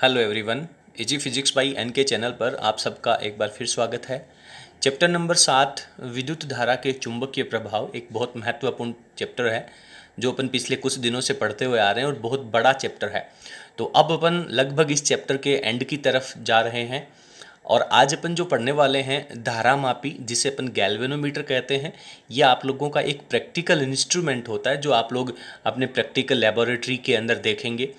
Hello everyone, easy physics by N के channel पर आप सबका एक बार फिर स्वागत है। चैप्टर नंबर 7 विद्युत धारा के चुंबकीय प्रभाव एक बहुत महत्वपूर्ण चैप्टर है जो अपन पिछले कुछ दिनों से पढ़ते हुए आ रहे हैं और बहुत बड़ा चैप्टर है। तो अब अपन लगभग इस चैप्टर के एंड की तरफ जा रहे हैं और आज अपन जो पढ़ने वाले हैं धारामापी, जिसे अपन गैल्वेनोमीटर कहते हैं। यह आप लोगों का एक प्रैक्टिकल इंस्ट्रूमेंट होता है जो आप लोग अपने प्रैक्टिकल लेबोरेटरी के अंदर देखेंगे।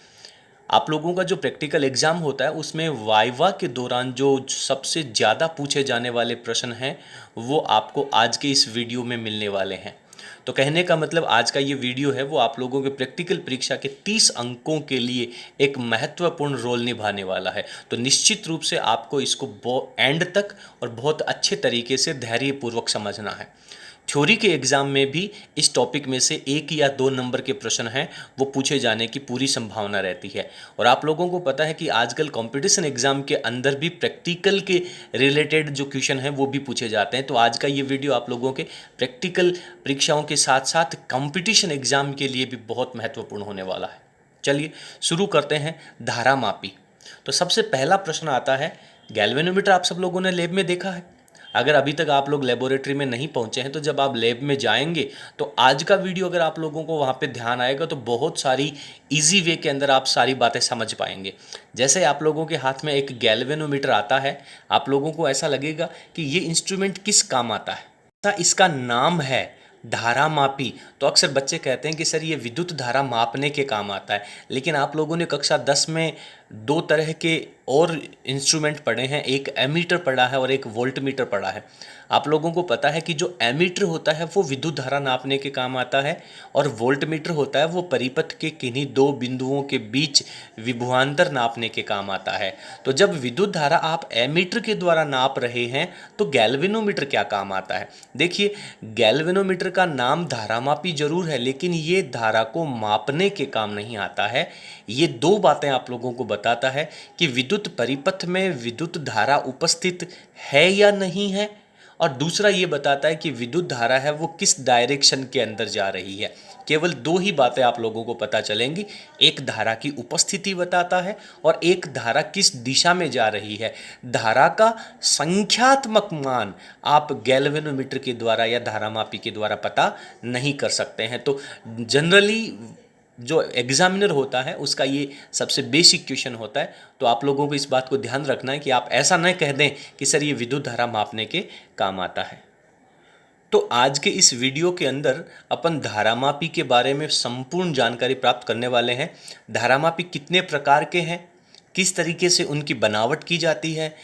आप लोगों का जो प्रैक्टिकल एग्ज़ाम होता है उसमें वाइवा के दौरान जो सबसे ज़्यादा पूछे जाने वाले प्रश्न हैं वो आपको आज के इस वीडियो में मिलने वाले हैं। तो कहने का मतलब आज का ये वीडियो है वो आप लोगों के प्रैक्टिकल परीक्षा के 30 अंकों के लिए एक महत्वपूर्ण रोल निभाने वाला है। तो निश्चित रूप से आपको इसको एंड तक और बहुत अच्छे तरीके से धैर्यपूर्वक समझना है। थ्योरी के एग्ज़ाम में भी इस टॉपिक में से 1 या 2 नंबर के प्रश्न हैं वो पूछे जाने की पूरी संभावना रहती है। और आप लोगों को पता है कि आजकल कंपटीशन एग्ज़ाम के अंदर भी प्रैक्टिकल के रिलेटेड जो क्वेश्चन हैं वो भी पूछे जाते हैं। तो आज का ये वीडियो आप लोगों के प्रैक्टिकल परीक्षाओं के साथ साथ कंपटीशन एग्ज़ाम के लिए भी बहुत महत्वपूर्ण होने वाला है। चलिए शुरू करते हैं धारामापी। तो सबसे पहला प्रश्न आता है, गैल्वेनोमीटर आप सब लोगों ने लैब में देखा है। अगर अभी तक आप लोग लेबोरेटरी में नहीं पहुंचे हैं तो जब आप लैब में जाएंगे तो आज का वीडियो अगर आप लोगों को वहां पे ध्यान आएगा तो बहुत सारी इजी वे के अंदर आप सारी बातें समझ पाएंगे। जैसे आप लोगों के हाथ में एक गैल्वेनोमीटर आता है, आप लोगों को ऐसा लगेगा कि ये इंस्ट्रूमेंट किस काम आता है। इसका नाम है धारामापी। तो अक्सर बच्चे कहते हैं कि सर ये विद्युत धारा मापने के काम आता है, लेकिन आप लोगों ने कक्षा 10 में 2 तरह के और इंस्ट्रूमेंट पढ़े हैं, एक एमीटर पढ़ा है और एक वोल्टमीटर पढ़ा है। आप लोगों को पता है कि जो एमीटर होता है वो विद्युत धारा नापने के काम आता है और वोल्टमीटर होता है वो परिपथ के किन्हीं 2 बिंदुओं के बीच विभवांतर नापने के काम आता है। तो जब विद्युत धारा आप एमीटर के द्वारा नाप रहे हैं तो गैल्वेनोमीटर क्या काम आता है। देखिए, गैल्वेनोमीटर का नाम धारामापी जरूर है लेकिन ये धारा को मापने के काम नहीं आता है। ये 2 बातें आप लोगों को बताता है कि विद्युत परिपथ में विद्युत धारा उपस्थित है या नहीं है, और दूसरा ये बताता है कि विद्युत धारा है वो किस डायरेक्शन के अंदर जा रही है। केवल 2 ही बातें आप लोगों को पता चलेंगी, एक धारा की उपस्थिति बताता है और एक धारा किस दिशा में जा रही है। धारा का संख्यात्मक मान आप गैल्वेनोमीटर के द्वारा या धारामापी के द्वारा पता नहीं कर सकते हैं। तो जनरली जो एग्जामिनर होता है उसका ये सबसे बेसिक क्वेश्चन होता है। तो आप लोगों को इस बात को ध्यान रखना है कि आप ऐसा न कह दें कि सर ये विद्युत धारा मापने के काम आता है। तो आज के इस वीडियो के अंदर अपन धारामापी के बारे में संपूर्ण जानकारी प्राप्त करने वाले हैं। धारामापी कितने प्रकार के हैं, किस तरीके से उनकी बनावट की जाती है,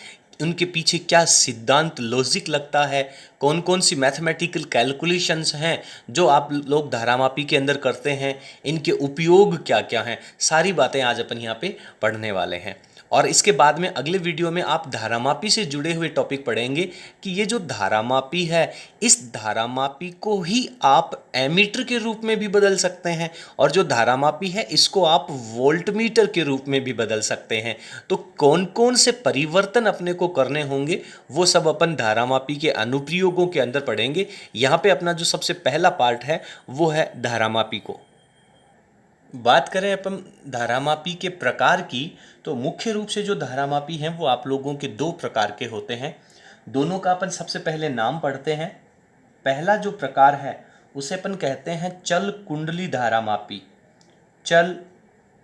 उनके पीछे क्या सिद्धांत लॉजिक लगता है, कौन कौन सी मैथमेटिकल कैलकुलेशंस हैं जो आप लोग धारामापी के अंदर करते हैं, इनके उपयोग क्या क्या हैं, सारी बातें आज अपन यहाँ पे पढ़ने वाले हैं। और इसके बाद में अगले वीडियो में आप धारामापी से जुड़े हुए टॉपिक पढ़ेंगे कि ये जो धारामापी है इस धारामापी को ही आप एमीटर के रूप में भी बदल सकते हैं और जो धारामापी है इसको आप वोल्टमीटर के रूप में भी बदल सकते हैं। तो कौन कौन से परिवर्तन अपने को करने होंगे वो सब अपन धारामापी के अनुप्रयोगों के अंदर पढ़ेंगे। यहाँ पे अपना जो सबसे पहला पार्ट है वो है धारामापी को। बात करें अपन धारामापी के प्रकार की तो मुख्य रूप से जो धारामापी हैं वो आप लोगों के 2 प्रकार के होते हैं। दोनों का अपन सबसे पहले नाम पढ़ते हैं। पहला जो प्रकार है उसे अपन कहते हैं चल कुंडली धारामापी। चल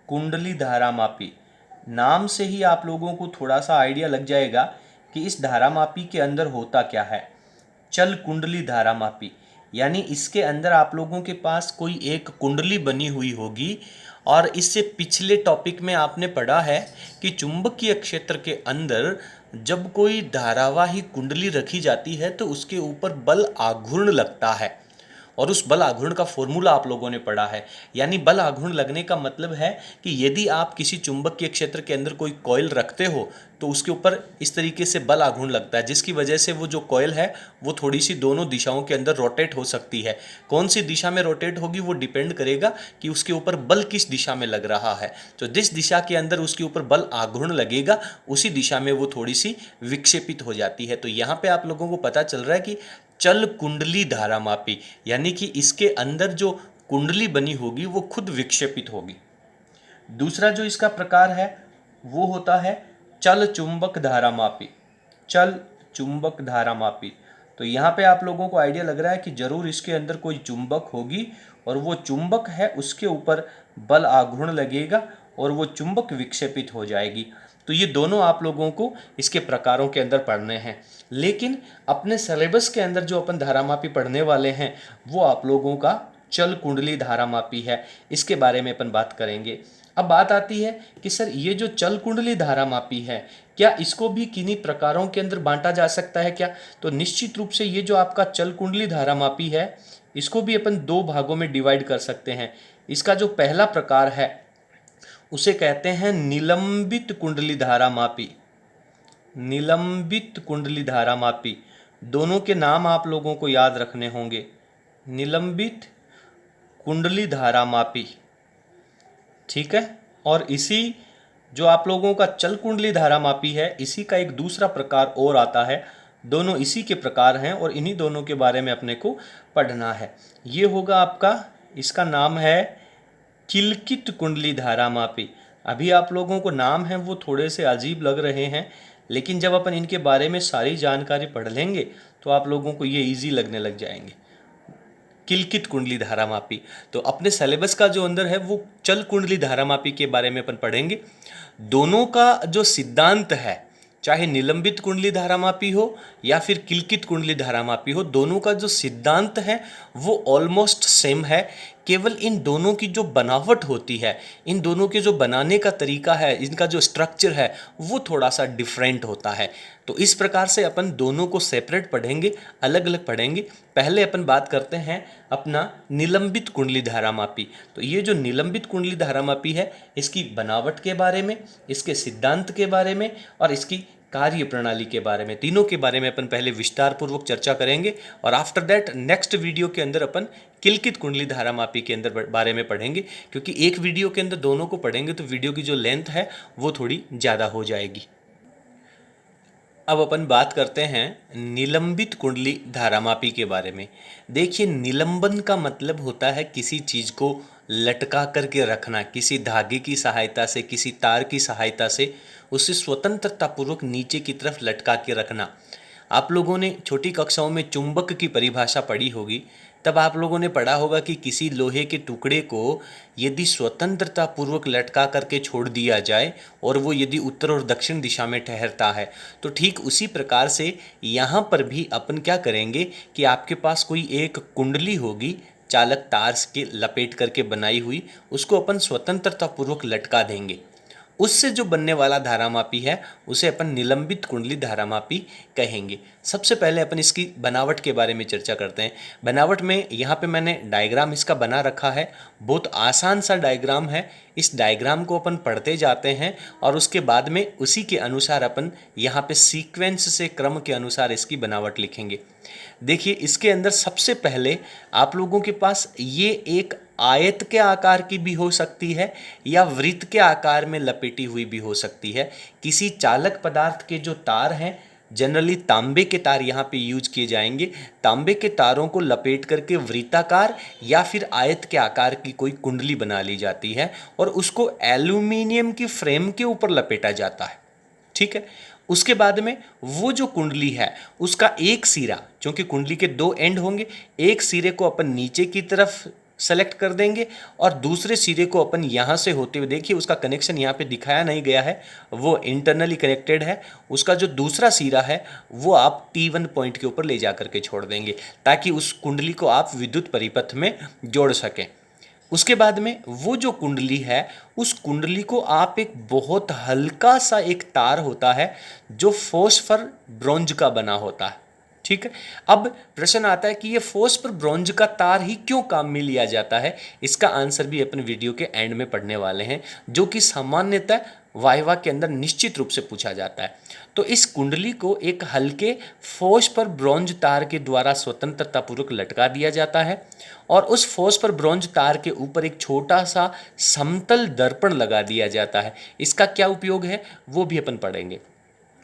कुंडली धारामापी नाम से ही आप लोगों को थोड़ा सा आइडिया लग जाएगा कि इस धारामापी के अंदर होता क्या है। चल कुंडली धारामापी यानी इसके अंदर आप लोगों के पास कोई एक कुंडली बनी हुई होगी और इससे पिछले टॉपिक में आपने पढ़ा है कि चुंबकीय क्षेत्र के अंदर जब कोई धारावाही कुंडली रखी जाती है तो उसके ऊपर बल आघूर्ण लगता है और उस बल आघूर्ण का फॉर्मूला आप लोगों ने पढ़ा है। यानी बल आघूर्ण लगने का मतलब है कि यदि आप किसी चुंबकीय क्षेत्र के अंदर कोई कॉइल रखते हो तो उसके ऊपर इस तरीके से बल आघूर्ण लगता है जिसकी वजह से वो जो कॉइल है वो थोड़ी सी दोनों दिशाओं के अंदर रोटेट हो सकती है। कौन सी दिशा में रोटेट होगी वो डिपेंड करेगा कि उसके ऊपर बल किस दिशा में लग रहा है। तो जिस दिशा के अंदर उसके ऊपर बल आघूर्ण लगेगा उसी दिशा में वो थोड़ी सी विक्षेपित हो जाती है। तो यहाँ पे आप लोगों को पता चल रहा है कि चल कुंडली धारामापी यानी कि इसके अंदर जो कुंडली बनी होगी वो खुद विक्षेपित होगी। दूसरा जो इसका प्रकार है वो होता है चल चुंबक धारामापी। चल चुंबक धारामापी। तो यहाँ पे आप लोगों को आइडिया लग रहा है कि जरूर इसके अंदर कोई चुंबक होगी और वो चुंबक है उसके ऊपर बल आघूर्ण लगेगा और वो चुंबक विक्षेपित हो जाएगी। तो ये दोनों आप लोगों को इसके प्रकारों के अंदर पढ़ने हैं। लेकिन अपने सिलेबस के अंदर जो अपन धारामापी पढ़ने वाले हैं वो आप लोगों का चल कुंडली धारामापी है। इसके बारे में अपन बात करेंगे। अब बात आती है कि सर ये जो चल कुंडली धारामापी है क्या इसको भी किन्हीं प्रकारों के अंदर बांटा जा सकता है क्या? तो निश्चित रूप से ये जो आपका चल कुंडली धारामापी है इसको भी अपन दो भागों में डिवाइड कर सकते हैं। इसका जो पहला प्रकार है उसे कहते हैं निलंबित कुंडली धारामापी। निलंबित कुंडली धारामापी, दोनों के नाम आप लोगों को याद रखने होंगे। निलंबित कुंडली धारामापी, ठीक है। और इसी जो आप लोगों का चल कुंडली धारामापी है इसी का एक दूसरा प्रकार और आता है। दोनों इसी के प्रकार हैं और इन्हीं दोनों के बारे में अपने को पढ़ना है। ये होगा आपका, इसका नाम है किलकित कुंडली धारामापी। अभी आप लोगों को नाम है वो थोड़े से अजीब लग रहे हैं, लेकिन जब अपन इनके बारे में सारी जानकारी पढ़ लेंगे तो आप लोगों को ये इजी लगने लग जाएंगे। किलकित कुंडली धारामापी, तो अपने सिलेबस का जो अंदर है वो चल कुंडली धारामापी के बारे में अपन पढ़ेंगे। दोनों का जो सिद्धांत है, चाहे निलंबित कुंडली धारामापी हो या फिर किलकित कुंडली धारामापी हो, दोनों का जो सिद्धांत है वो ऑलमोस्ट सेम है। केवल इन दोनों की जो बनावट होती है, इन दोनों के जो बनाने का तरीका है, इनका जो स्ट्रक्चर है वो थोड़ा सा डिफरेंट होता है। तो इस प्रकार से अपन दोनों को सेपरेट पढ़ेंगे, अलग अलग पढ़ेंगे। पहले अपन बात करते हैं अपना निलंबित कुंडली धारामापी। तो ये जो निलंबित कुंडली धारामापी है इसकी बनावट के बारे में, इसके सिद्धांत के बारे में और इसकी कार्य प्रणाली के बारे में, तीनों के बारे में अपन पहले विस्तार पूर्वक चर्चा करेंगे। और आफ्टर दैट नेक्स्ट वीडियो के अंदर अपन किलकित कुंडली धारामापी के अंदर बारे में पढ़ेंगे, क्योंकि एक वीडियो के अंदर दोनों को पढ़ेंगे तो वीडियो की जो लेंथ है वो थोड़ी ज़्यादा हो जाएगी। अब अपन बात करते हैं निलंबित कुंडली धारामापी के बारे में। देखिए, निलंबन का मतलब होता है किसी चीज़ को लटका करके रखना, किसी धागे की सहायता से, किसी तार की सहायता से उसे स्वतंत्रतापूर्वक नीचे की तरफ लटका के रखना। आप लोगों ने छोटी कक्षाओं में चुंबक की परिभाषा पढ़ी होगी, तब आप लोगों ने पढ़ा होगा कि किसी लोहे के टुकड़े को यदि स्वतंत्रतापूर्वक लटका करके छोड़ दिया जाए और वो यदि उत्तर और दक्षिण दिशा में ठहरता है, तो ठीक उसी प्रकार से यहाँ पर भी अपन क्या करेंगे कि आपके पास कोई एक कुंडली होगी चालक तार के लपेट करके बनाई हुई, उसको अपन स्वतंत्रतापूर्वक लटका देंगे। उससे जो बनने वाला धारामापी है उसे अपन निलंबित कुंडली धारामापी कहेंगे। सबसे पहले अपन इसकी बनावट के बारे में चर्चा करते हैं। बनावट में यहाँ पे मैंने डायग्राम इसका बना रखा है, बहुत आसान सा डायग्राम है। इस डायग्राम को अपन पढ़ते जाते हैं और उसके बाद में उसी के अनुसार अपन यहाँ पे सीक्वेंस से, क्रम के अनुसार इसकी बनावट लिखेंगे। देखिए, इसके अंदर सबसे पहले आप लोगों के पास ये एक आयत के आकार की भी हो सकती है या वृत्त के आकार में लपेटी हुई भी हो सकती है। किसी चालक पदार्थ के जो तार हैं, जनरली तांबे के तार यहाँ पे यूज किए जाएंगे, तांबे के तारों को लपेट करके वृत्ताकार या फिर आयत के आकार की कोई कुंडली बना ली जाती है और उसको एल्यूमिनियम की फ्रेम के ऊपर लपेटा जाता है, ठीक है। उसके बाद में वो जो कुंडली है उसका एक सिरा, क्योंकि कुंडली के दो एंड होंगे, एक सिरे को अपन नीचे की तरफ सेलेक्ट कर देंगे और दूसरे सिरे को अपन यहाँ से होते हुए, देखिए उसका कनेक्शन यहाँ पे दिखाया नहीं गया है, वो इंटरनली कनेक्टेड है। उसका जो दूसरा सिरा है वो आप T1 पॉइंट के ऊपर ले जा करके छोड़ देंगे ताकि उस कुंडली को आप विद्युत परिपथ में जोड़ सकें। उसके बाद में वो जो कुंडली है उस कुंडली को आप एक बहुत हल्का सा एक तार होता है जो फॉस्फर ब्रोंज का बना होता है, ठीक है। अब प्रश्न आता है कि ये फॉस्फर ब्रोंज का तार ही क्यों काम में लिया जाता है। इसका आंसर भी अपन वीडियो के एंड में पढ़ने वाले हैं, जो कि सामान्यतः वाइवा के अंदर निश्चित रूप से पूछा जाता है। तो इस कुंडली को एक हल्के फॉस्फर ब्रोंज तार के द्वारा स्वतंत्रतापूर्वक लटका दिया जाता है और उस फॉस्फर ब्रोंज तार के ऊपर एक छोटा सा समतल दर्पण लगा दिया जाता है। इसका क्या उपयोग है वो भी अपन पढ़ेंगे।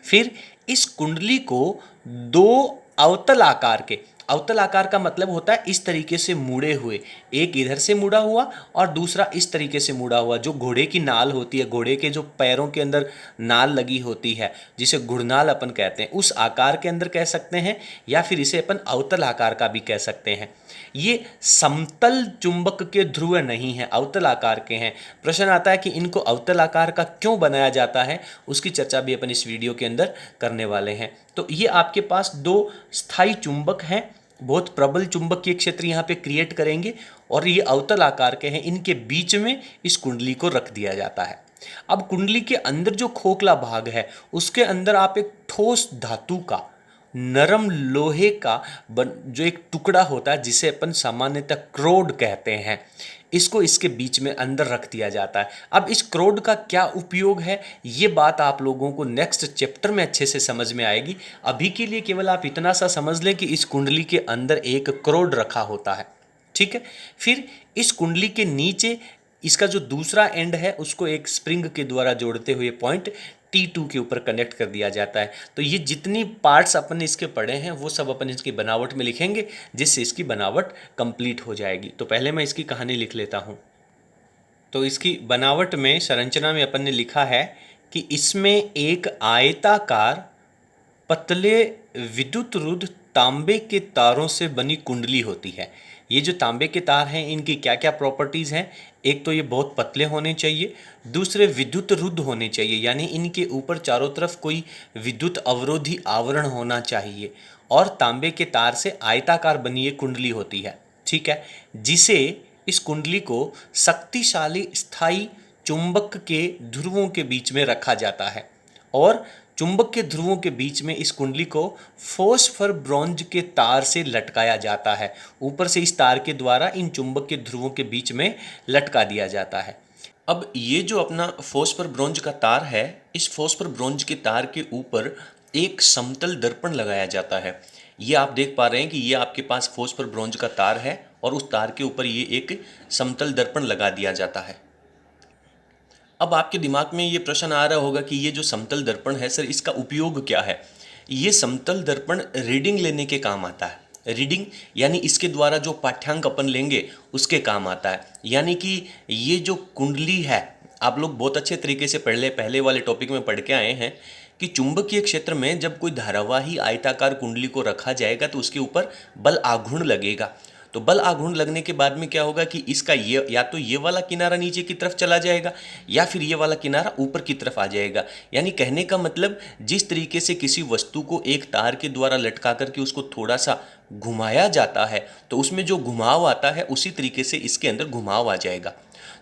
फिर इस कुंडली को दो अवतल आकार के, अवतल आकार का मतलब होता है इस तरीके से मुड़े हुए, एक इधर से मुड़ा हुआ और दूसरा इस तरीके से मुड़ा हुआ। जो घोड़े की नाल होती है, घोड़े के जो पैरों के अंदर नाल लगी होती है जिसे घुड़नाल अपन कहते हैं, उस आकार के अंदर कह सकते हैं, या फिर इसे अपन अवतल आकार का भी कह सकते हैं। ये समतल चुंबक के ध्रुव नहीं है, अवतल आकार के हैं। प्रश्न आता है कि इनको अवतल आकार का क्यों बनाया जाता है, उसकी चर्चा भी अपन इस वीडियो के अंदर करने वाले हैं। तो ये आपके पास दो स्थायी चुंबक हैं, बहुत प्रबल चुंबकीय क्षेत्र यहाँ पे क्रिएट करेंगे और ये अवतल आकार के हैं। इनके बीच में इस कुंडली को रख दिया जाता है। अब कुंडली के अंदर जो खोखला भाग है उसके अंदर आप एक ठोस धातु का, नरम लोहे का जो एक टुकड़ा होता है जिसे अपन सामान्यतः क्रोड कहते हैं, इसको इसके बीच में अंदर रख दिया जाता है। अब इस क्रोड का क्या उपयोग है ये बात आप लोगों को नेक्स्ट चैप्टर में अच्छे से समझ में आएगी। अभी के लिए केवल आप इतना सा समझ लें कि इस कुंडली के अंदर एक क्रोड रखा होता है, ठीक है। फिर इस कुंडली के नीचे इसका जो दूसरा एंड है उसको एक स्प्रिंग के द्वारा जोड़ते हुए पॉइंट T2 के ऊपर कनेक्ट कर दिया जाता है। तो ये जितनी पार्ट्स अपन इसके पढ़े हैं वो सब अपन इसकी बनावट में लिखेंगे, जिससे इसकी बनावट कंप्लीट हो जाएगी। तो पहले मैं इसकी कहानी लिख लेता हूँ। तो इसकी बनावट में, संरचना में अपन ने लिखा है कि इसमें एक आयताकार पतले विद्युत रुद्ध तांबे के तारों से बनी कुंडली होती है। ये जो तांबे के तार हैं इनकी क्या क्या प्रॉपर्टीज़ हैं, एक तो ये बहुत पतले होने चाहिए, दूसरे विद्युत रुद्ध होने चाहिए, यानी इनके ऊपर चारों तरफ कोई विद्युत अवरोधी आवरण होना चाहिए, और तांबे के तार से आयताकार बनी ये कुंडली होती है, ठीक है। जिसे, इस कुंडली को शक्तिशाली स्थायी चुंबक के ध्रुवों के बीच में रखा जाता है, और चुंबक के ध्रुवों के बीच में इस कुंडली को फॉस्फर ब्रॉन्ज के तार से लटकाया जाता है। ऊपर से इस तार के द्वारा इन चुंबक के ध्रुवों के बीच में लटका दिया जाता है। अब ये जो अपना फॉस्फर ब्रॉन्ज का तार है, इस फॉस्फर ब्रॉन्ज के तार के ऊपर एक समतल दर्पण लगाया जाता है। ये आप देख पा रहे हैं कि ये आपके पास फॉस्फर ब्रॉन्ज का तार है और उस तार के ऊपर ये एक समतल दर्पण लगा दिया जाता है। अब आपके दिमाग में ये प्रश्न आ रहा होगा कि ये जो समतल दर्पण है सर, इसका उपयोग क्या है। ये समतल दर्पण रीडिंग लेने के काम आता है। रीडिंग यानी इसके द्वारा जो पाठ्यांक अपन लेंगे उसके काम आता है। यानी कि ये जो कुंडली है, आप लोग बहुत अच्छे तरीके से पहले वाले टॉपिक में पढ़ के आए हैं कि चुंबकीय क्षेत्र में जब कोई धारावाही आयताकार कुंडली को रखा जाएगा तो उसके ऊपर बल आघूर्ण लगेगा। तो बल आघूर्ण लगने के बाद में क्या होगा कि इसका ये, या तो ये वाला किनारा नीचे की तरफ चला जाएगा या फिर ये वाला किनारा ऊपर की तरफ आ जाएगा। यानी कहने का मतलब, जिस तरीके से किसी वस्तु को एक तार के द्वारा लटका करके उसको थोड़ा सा घुमाया जाता है तो उसमें जो घुमाव आता है उसी तरीके से इसके अंदर घुमाव आ जाएगा।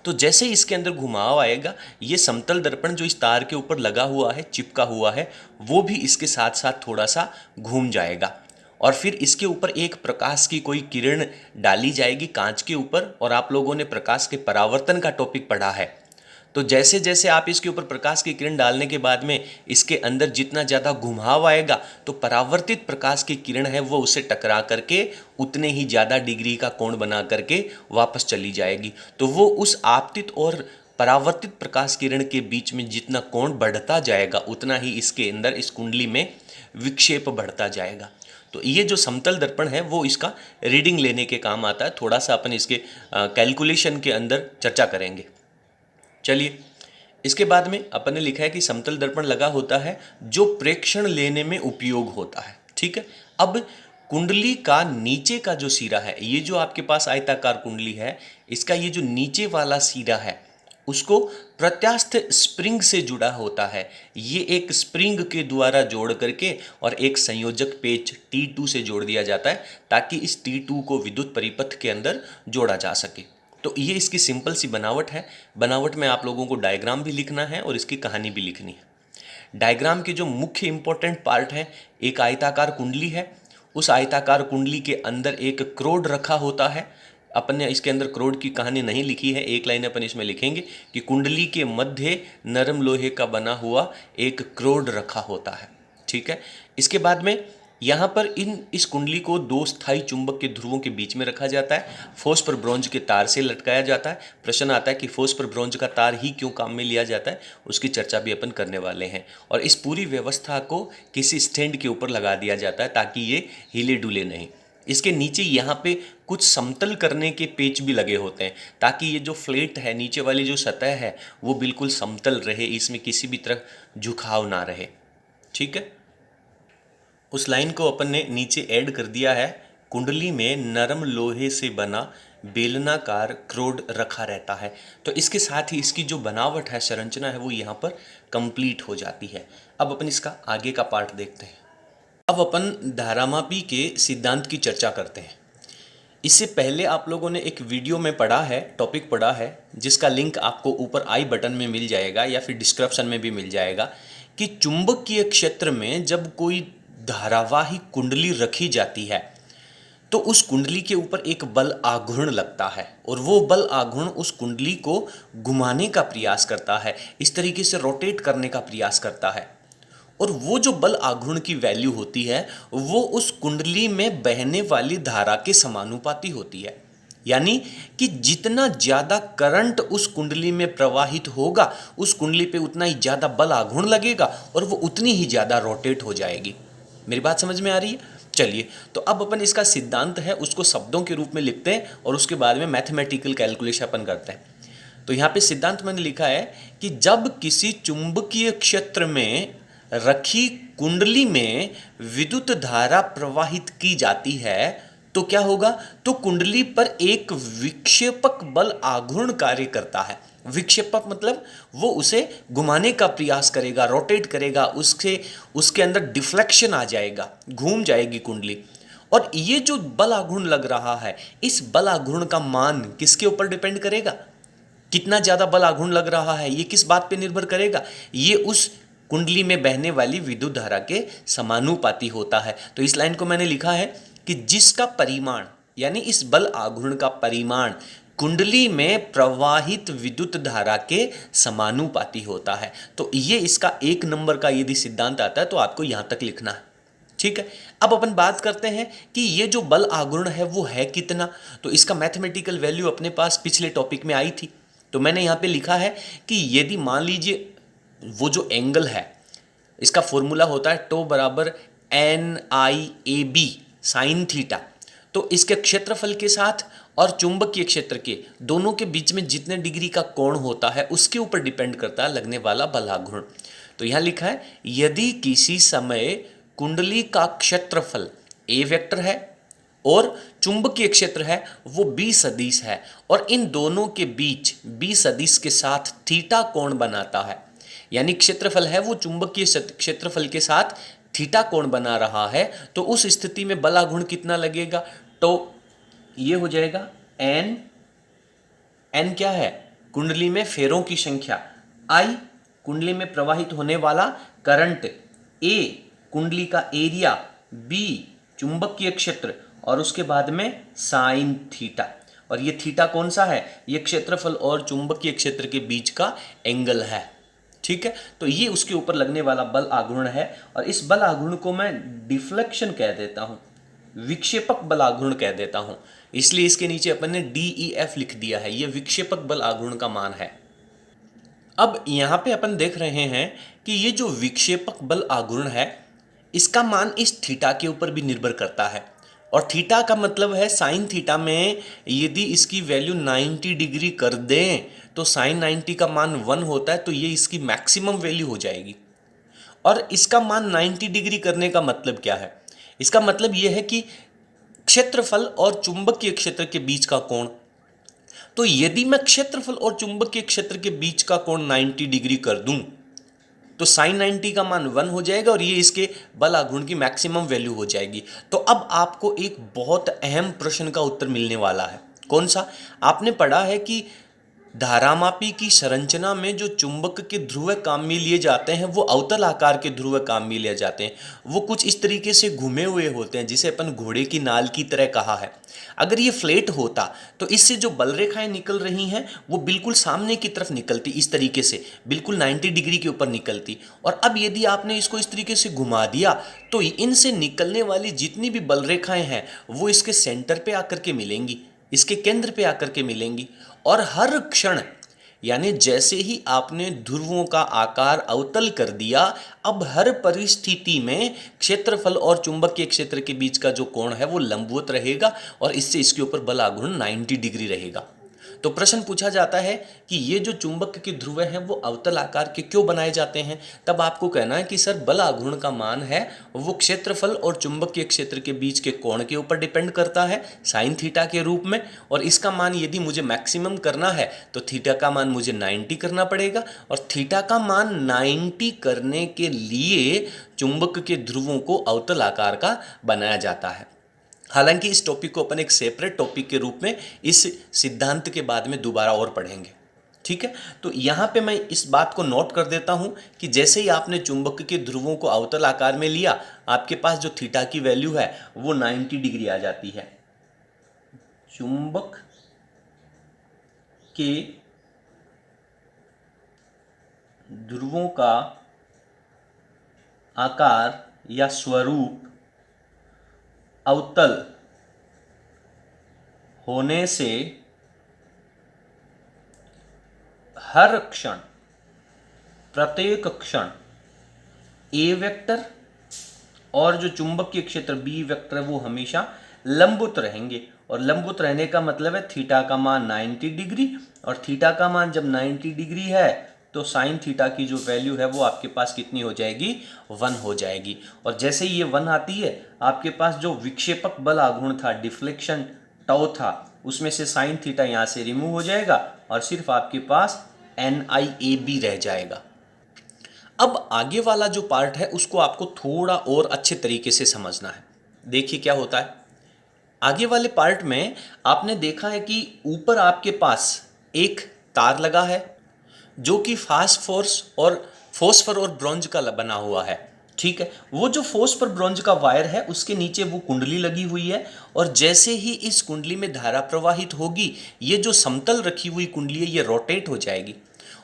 तो जैसे इसके अंदर घुमाव आएगा, ये समतल दर्पण जो इस तार के ऊपर लगा हुआ है, चिपका हुआ है, वो भी इसके साथ साथ थोड़ा सा घूम जाएगा, और फिर इसके ऊपर एक प्रकाश की कोई किरण डाली जाएगी कांच के ऊपर। और आप लोगों ने प्रकाश के परावर्तन का टॉपिक पढ़ा है, तो जैसे जैसे आप इसके ऊपर प्रकाश की किरण डालने के बाद में इसके अंदर जितना ज़्यादा घुमाव आएगा तो परावर्तित प्रकाश की किरण है वो उससे टकरा करके उतने ही ज़्यादा डिग्री का कोण बना करके वापस चली जाएगी। तो वो उस आपतित और परावर्तित प्रकाश किरण के बीच में जितना कोण बढ़ता जाएगा उतना ही इसके अंदर, इस कुंडली में विक्षेप बढ़ता जाएगा। तो ये जो समतल दर्पण है वो इसका रीडिंग लेने के काम आता है। थोड़ा सा अपन इसके कैलकुलेशन के अंदर चर्चा करेंगे। चलिए, इसके बाद में अपन ने लिखा है कि समतल दर्पण लगा होता है जो प्रेक्षण लेने में उपयोग होता है, ठीक है। अब कुंडली का नीचे का जो सिरा है, ये जो आपके पास आयताकार कुंडली है, इसका ये जो नीचे वाला सिरा है उसको प्रत्यास्थ स्प्रिंग से जुड़ा होता है। ये एक स्प्रिंग के द्वारा जोड़ करके और एक संयोजक पेच T2 से जोड़ दिया जाता है ताकि इस T2 को विद्युत परिपथ के अंदर जोड़ा जा सके। तो ये इसकी सिंपल सी बनावट है। बनावट में आप लोगों को डायग्राम भी लिखना है और इसकी कहानी भी लिखनी है। डायग्राम के जो मुख्य इंपॉर्टेंट पार्ट है, एक आयताकार कुंडली है, उस आयताकार कुंडली के अंदर एक क्रोड रखा होता है। अपन ने इसके अंदर क्रोड की कहानी नहीं लिखी है, एक लाइन अपन इसमें लिखेंगे कि कुंडली के मध्य नरम लोहे का बना हुआ एक क्रोड रखा होता है, ठीक है। इसके बाद में यहाँ पर इस कुंडली को दो स्थायी चुंबक के ध्रुवों के बीच में रखा जाता है, फोर्स पर ब्रॉन्ज के तार से लटकाया जाता है। प्रश्न आता है कि फोर्स पर ब्रॉन्ज का तार ही क्यों काम में लिया जाता है, उसकी चर्चा भी अपन करने वाले हैं। और इस पूरी व्यवस्था को किसी स्टैंड के ऊपर लगा दिया जाता है ताकि ये हिले डुले नहीं। इसके नीचे यहाँ पे कुछ समतल करने के पेच भी लगे होते हैं ताकि ये जो फ्लेट है, नीचे वाली जो सतह है, वो बिल्कुल समतल रहे, इसमें किसी भी तरह झुकाव ना रहे। ठीक है, उस लाइन को अपन ने नीचे ऐड कर दिया है। कुंडली में नरम लोहे से बना बेलनाकार क्रोड रखा रहता है। तो इसके साथ ही इसकी जो बनावट है, संरचना है, वो यहाँ पर कंप्लीट हो जाती है। अब अपन इसका आगे का पार्ट देखते हैं। अब अपन धारामापी के सिद्धांत की चर्चा करते हैं। इससे पहले आप लोगों ने एक वीडियो में पढ़ा है, टॉपिक पढ़ा है, जिसका लिंक आपको ऊपर आई बटन में मिल जाएगा या फिर डिस्क्रिप्शन में भी मिल जाएगा, कि चुंबकीय क्षेत्र में जब कोई धारावाही कुंडली रखी जाती है तो उस कुंडली के ऊपर एक बल आघूर्ण लगता है और वो बल आघूर्ण उस कुंडली को घुमाने का प्रयास करता है, इस तरीके से रोटेट करने का प्रयास करता है। और वो जो बल आघूर्ण की वैल्यू होती है वो उस कुंडली में बहने वाली धारा के समानुपाती होती है। यानी कि जितना ज़्यादा करंट उस कुंडली में प्रवाहित होगा, उस कुंडली पे उतना ही ज़्यादा बल आघूर्ण लगेगा और वो उतनी ही ज़्यादा रोटेट हो जाएगी। मेरी बात समझ में आ रही है? चलिए, तो अब अपन इसका सिद्धांत है उसको शब्दों के रूप में लिखते हैं और उसके बाद में मैथमेटिकल कैलकुलेशन अपन करते हैं। तो यहाँ पे सिद्धांत मैंने लिखा है कि जब किसी चुंबकीय क्षेत्र में रखी कुंडली में विद्युत धारा प्रवाहित की जाती है तो क्या होगा, तो कुंडली पर एक विक्षेपक बल आघूर्ण कार्य करता है। विक्षेपक मतलब वो उसे घुमाने का प्रयास करेगा, रोटेट करेगा, उसके अंदर डिफ्लेक्शन आ जाएगा, घूम जाएगी कुंडली। और ये जो बल आघूर्ण लग रहा है, इस बल आघूर्ण का मान किसके ऊपर डिपेंड करेगा? कितना ज़्यादा बल आघूर्ण लग रहा है, ये किस बात पे निर्भर करेगा? ये उस कुंडली में बहने वाली विद्युत धारा के समानुपाती होता है। तो इस लाइन को मैंने लिखा है कि जिसका परिमाण, यानी इस बल आघूर्ण का परिमाण कुंडली में प्रवाहित विद्युत धारा के समानुपाती होता है। तो ये इसका 1 नंबर का यदि सिद्धांत आता है तो आपको यहाँ तक लिखना है। ठीक है, अब अपन बात करते हैं कि ये जो बल आघूर्ण है वो है कितना। तो इसका मैथमेटिकल वैल्यू अपने पास पिछले टॉपिक में आई थी। तो मैंने यहाँ पे लिखा है कि यदि मान लीजिए वो जो एंगल है, इसका फॉर्मूला होता है टो बराबर NIAB साइन थीटा। तो इसके क्षेत्रफल के साथ और चुंबकीय क्षेत्र के दोनों के बीच में जितने डिग्री का कोण होता है उसके ऊपर डिपेंड करता है लगने वाला बल आघूर्ण। तो यहाँ लिखा है यदि किसी समय कुंडली का क्षेत्रफल A वेक्टर है और चुंबकीय क्षेत्र है वो B सदिश है और इन दोनों के बीच B सदिश के साथ थीटा कोण बनाता है, यानी क्षेत्रफल है वो चुंबकीय क्षेत्रफल के साथ थीटा कोण बना रहा है, तो उस स्थिति में बल आघूर्ण कितना लगेगा? तो ये हो जाएगा n क्या है? कुंडली में फेरों की संख्या, I कुंडली में प्रवाहित होने वाला करंट, A कुंडली का एरिया, B चुंबकीय क्षेत्र और उसके बाद में साइन थीटा। और ये थीटा कौन सा है? ये क्षेत्रफल और चुंबकीय क्षेत्र के बीच का एंगल है। ठीक है, तो ये उसके ऊपर लगने वाला बल आघूर्ण है और इस बल आघूर्ण को मैं डिफ्लेक्शन कह देता हूं, विक्षेपक बल आघूर्ण कह देता हूं, इसलिए इसके नीचे अपन ने DEF लिख दिया है। ये विक्षेपक बल आघूर्ण का मान है। अब यहां पे अपन देख रहे हैं कि ये जो विक्षेपक बल आघूर्ण है इसका मान इस थीटा के ऊपर भी निर्भर करता है। और थीटा का मतलब है साइन थीटा में यदि इसकी वैल्यू 90 डिग्री कर दें तो साइन 90 का मान 1 होता है, तो ये इसकी मैक्सिमम वैल्यू हो जाएगी। और इसका मान 90 डिग्री करने का मतलब क्या है? इसका मतलब ये है कि क्षेत्रफल और चुंबकीय क्षेत्र के बीच का कोण। तो यदि मैं क्षेत्रफल और चुंबकीय क्षेत्र के बीच का कोण 90 डिग्री कर दूं तो साइन 90 का मान 1 हो जाएगा और ये इसके बल आघूर्ण की मैक्सिमम वैल्यू हो जाएगी। तो अब आपको एक बहुत अहम प्रश्न का उत्तर मिलने वाला है। कौन सा? आपने पढ़ा है कि धारामापी की संरचना में जो चुंबक के ध्रुव काम में लिए जाते हैं वो अवतल आकार के ध्रुव काम में लिए जाते हैं। वो कुछ इस तरीके से घुमे हुए होते हैं, जिसे अपन घोड़े की नाल की तरह कहा है। अगर ये फ्लैट होता तो इससे जो बल रेखाएं निकल रही हैं वो बिल्कुल सामने की तरफ निकलती, इस तरीके से बिल्कुल 90 डिग्री के ऊपर निकलती। और अब यदि आपने इसको इस तरीके से घुमा दिया तो इनसे निकलने वाली जितनी भी बल रेखाएं हैं वो इसके सेंटर पे आकर के मिलेंगी, इसके केंद्र पे आकर के मिलेंगी। और हर क्षण, यानी जैसे ही आपने ध्रुवों का आकार अवतल कर दिया, अब हर परिस्थिति में क्षेत्रफल और चुंबकीय क्षेत्र के बीच का जो कोण है वो लंबवत रहेगा और इससे इसके ऊपर बल आघूर्ण 90 डिग्री रहेगा। तो प्रश्न पूछा जाता है कि ये जो चुंबक के ध्रुव हैं वो अवतल आकार के क्यों बनाए जाते हैं। तब आपको कहना है कि सर बल आघूर्ण का मान है वो क्षेत्रफल और चुंबकीय क्षेत्र के बीच के कोण के ऊपर डिपेंड करता है साइन थीटा के रूप में, और इसका मान यदि मुझे मैक्सिमम करना है तो थीटा का मान मुझे 90 करना पड़ेगा, और थीटा का मान 90 करने के लिए चुंबक के ध्रुवों को अवतल आकार का बनाया जाता है। हालांकि इस टॉपिक को अपन एक सेपरेट टॉपिक के रूप में इस सिद्धांत के बाद में दोबारा और पढ़ेंगे, ठीक है। तो यहाँ पे मैं इस बात को नोट कर देता हूँ कि जैसे ही आपने चुंबक के ध्रुवों को अवतल आकार में लिया, आपके पास जो थीटा की वैल्यू है वो 90 डिग्री आ जाती है। चुंबक के ध्रुवों का आकार या स्वरूप अवतल होने से हर क्षण, प्रत्येक क्षण ए वेक्टर और जो चुंबकीय क्षेत्र बी वेक्टर है वो हमेशा लंबवत रहेंगे। और लंबवत रहने का मतलब है थीटा का मान 90 डिग्री, और थीटा का मान जब 90 डिग्री है तो साइन थीटा की जो वैल्यू है वो आपके पास कितनी हो जाएगी, 1 हो जाएगी। और जैसे ही ये 1 आती है, आपके पास जो विक्षेपक बल आघूर्ण था, डिफ्लेक्शन टाउ था, उसमें से साइन थीटा यहाँ से रिमूव हो जाएगा और सिर्फ आपके पास NIAB रह जाएगा। अब आगे वाला जो पार्ट है उसको आपको थोड़ा और अच्छे तरीके से समझना है। देखिए क्या होता है आगे वाले पार्ट में। आपने देखा है कि ऊपर आपके पास एक तार लगा है जो कि फॉस्फर और ब्रोंज का बना हुआ है, ठीक है। वो जो फॉस्फर ब्रोंज का वायर है उसके नीचे वो कुंडली लगी हुई है, और जैसे ही इस कुंडली में धारा प्रवाहित होगी, ये जो समतल रखी हुई कुंडली है ये रोटेट हो जाएगी।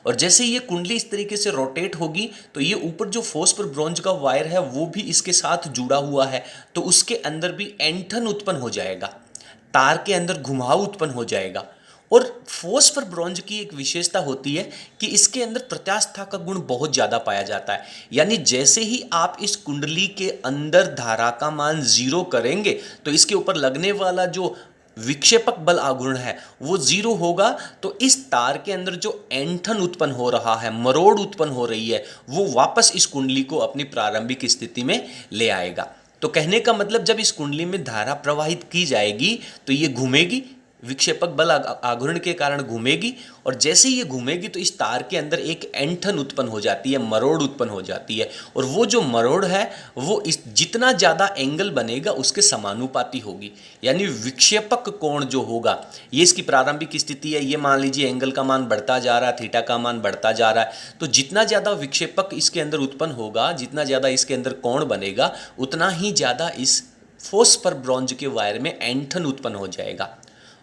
और जैसे ये कुंडली इस तरीके से रोटेट होगी तो ये ऊपर जो फॉस्फर ब्रोंज का वायर है वो भी इसके साथ जुड़ा हुआ है, तो उसके अंदर भी ऐंठन उत्पन्न हो जाएगा, तार के अंदर घुमाव उत्पन्न हो जाएगा। और फॉस्फर ब्रोंज की एक विशेषता होती है कि इसके अंदर प्रत्यास्था का गुण बहुत ज़्यादा पाया जाता है। यानी जैसे ही आप इस कुंडली के अंदर धारा का मान 0 करेंगे तो इसके ऊपर लगने वाला जो विक्षेपक बल आघूर्ण है वो 0 होगा, तो इस तार के अंदर जो ऐंठन उत्पन्न हो रहा है, मरोड़ उत्पन्न हो रही है, वो वापस इस कुंडली को अपनी प्रारंभिक स्थिति में ले आएगा। तो कहने का मतलब जब इस कुंडली में धारा प्रवाहित की जाएगी तो ये घूमेगी, विक्षेपक बल आघूर्ण के कारण घूमेगी, और जैसे ये घूमेगी तो इस तार के अंदर एक ऐंठन उत्पन्न हो जाती है, मरोड़ उत्पन्न हो जाती है। और वो जो मरोड़ है वो इस जितना ज़्यादा एंगल बनेगा उसके समानुपाती होगी। यानी विक्षेपक कोण जो होगा, ये इसकी प्रारंभिक स्थिति है, ये मान लीजिए एंगल का मान बढ़ता जा रहा है, थीटा का मान बढ़ता जा रहा है, तो जितना ज़्यादा विक्षेपक इसके अंदर उत्पन्न होगा, जितना ज़्यादा इसके अंदर कोण बनेगा, उतना ही ज़्यादा इस फॉस्फर ब्रोंज के वायर में ऐंठन उत्पन्न हो जाएगा।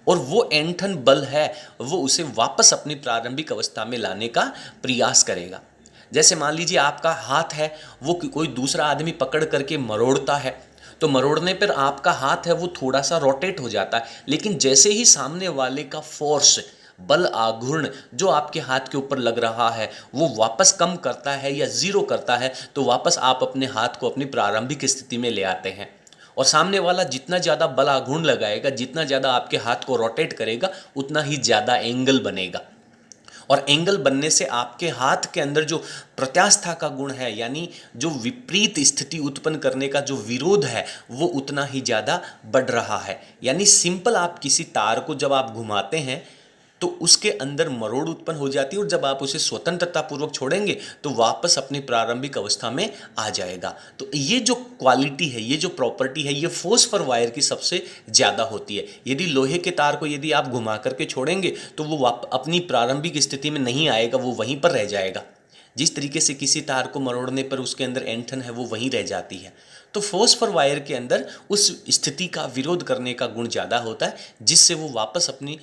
और वो ऐंठन बल है वो उसे वापस अपनी प्रारंभिक अवस्था में लाने का प्रयास करेगा। जैसे मान लीजिए आपका हाथ है, वो कोई दूसरा आदमी पकड़ करके मरोड़ता है, तो मरोड़ने पर आपका हाथ है वो थोड़ा सा रोटेट हो जाता है, लेकिन जैसे ही सामने वाले का फोर्स, बल आघूर्ण जो आपके हाथ के ऊपर लग रहा है वो वापस कम करता है या 0 करता है, तो वापस आप अपने हाथ को अपनी प्रारंभिक स्थिति में ले आते हैं। और सामने वाला जितना ज़्यादा बल आघूर्ण लगाएगा, जितना ज़्यादा आपके हाथ को रोटेट करेगा, उतना ही ज़्यादा एंगल बनेगा। और एंगल बनने से आपके हाथ के अंदर जो प्रत्यास्था का गुण है, यानी जो विपरीत स्थिति उत्पन्न करने का जो विरोध है, वो उतना ही ज़्यादा बढ़ रहा है। यानी सिंपल, आप किसी तार को जब आप घुमाते हैं तो उसके अंदर मरोड़ उत्पन्न हो जाती है, और जब आप उसे स्वतंत्रता पूर्वक छोड़ेंगे तो वापस अपनी प्रारंभिक अवस्था में आ जाएगा। तो ये जो क्वालिटी है, ये जो प्रॉपर्टी है, ये फोस्फर वायर की सबसे ज़्यादा होती है। यदि लोहे के तार को यदि आप घुमा करके छोड़ेंगे तो वो अपनी प्रारंभिक स्थिति में नहीं आएगा, वो वहीं पर रह जाएगा। जिस तरीके से किसी तार को मरोड़ने पर उसके अंदर ऐंठन है वो वहीं रह जाती है, तो फोस्फर वायर के अंदर उस स्थिति का विरोध करने का गुण ज़्यादा होता है, जिससे वो वापस अपनी